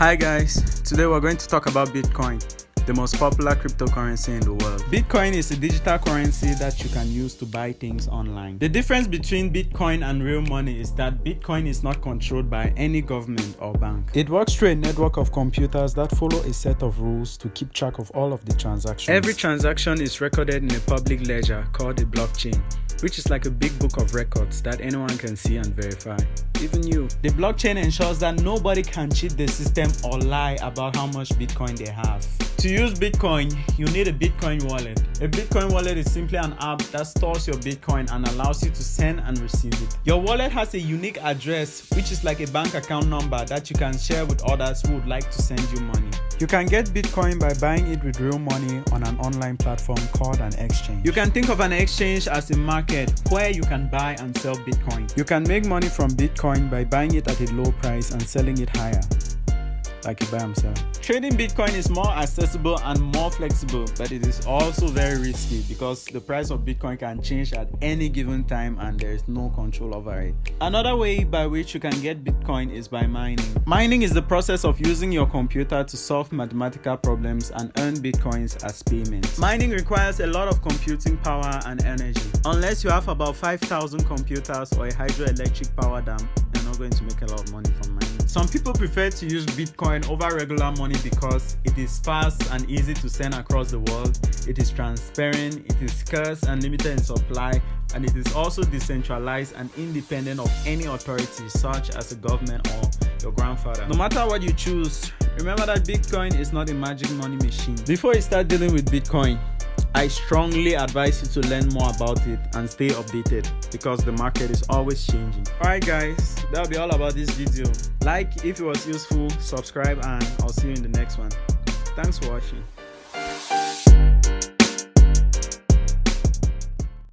Hi guys, today we're going to talk about Bitcoin, the most popular cryptocurrency in the world. Bitcoin is a digital currency that you can use to buy things online. The difference between Bitcoin and real money is that Bitcoin is not controlled by any government or bank. It works through a network of computers that follow a set of rules to keep track of all of the transactions. Every transaction is recorded in a public ledger called a blockchain, which is like a big book of records that anyone can see and verify, even you. The blockchain ensures that nobody can cheat the system or lie about how much Bitcoin they have. To use Bitcoin, you need a Bitcoin wallet. A Bitcoin wallet is simply an app that stores your Bitcoin and allows you to send and receive it. Your wallet has a unique address, which is like a bank account number that you can share with others who would like to send you money. You can get Bitcoin by buying it with real money on an online platform called an exchange. You can think of an exchange as a market where you can buy and sell Bitcoin. You can make money from Bitcoin by buying it at a low price and selling it higher, like you buy and sell. Trading Bitcoin is more accessible and more flexible, but it is also very risky because the price of Bitcoin can change at any given time and there is no control over it. Another way by which you can get Bitcoin is by mining. Mining is the process of using your computer to solve mathematical problems and earn Bitcoins as payments. Mining requires a lot of computing power and energy. Unless you have about 5,000 computers or a hydroelectric power dam, you're not going to make a lot of money from mining. Some people prefer to use Bitcoin over regular money because it is fast and easy to send across the world, it is transparent, it is scarce and limited in supply, and it is also decentralized and independent of any authority such as a government or your grandfather. No matter what you choose, remember that Bitcoin is not a magic money machine. Before you start dealing with Bitcoin, I strongly advise you to learn more about it and stay updated because the market is always changing. Alright guys, that'll be all about this video. Like if it was useful, subscribe, and I'll see you in the next one. Thanks for watching.